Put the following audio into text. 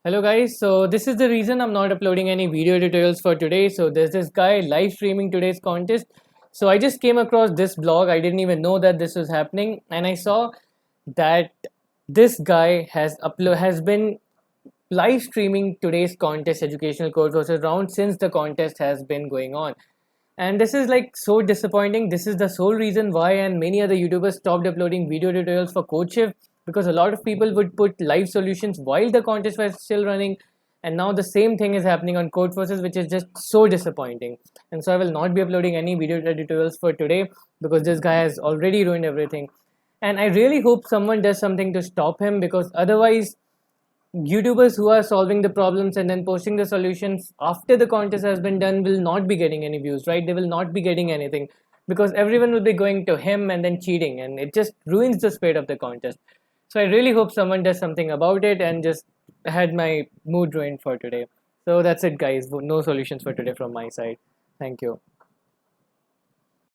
Hello guys, so this is the reason I'm not uploading any video tutorials for today. So there's this guy live streaming today's contest. So I just came across this blog. I didn't even know that this was happening, and I saw that this guy has been live streaming today's contest, educational Codeforces round, since the contest has been going on. And this is like so disappointing. This is the sole reason why, and many other YouTubers stopped uploading video tutorials for codechef, because a lot of people would put live solutions while the contest was still running. And now the same thing is happening on Codeforces, which is just so disappointing. And so I will not be uploading any video tutorials for today because this guy has already ruined everything. And I really hope someone does something to stop him, because otherwise YouTubers who are solving the problems and then posting the solutions after the contest has been done will not be getting any views, right? They will not be getting anything because everyone will be going to him and then cheating, and it just ruins the spirit of the contest. So I really hope someone does something about it, and just had my mood ruined for today. So that's it, guys. No solutions for today from my side. Thank you.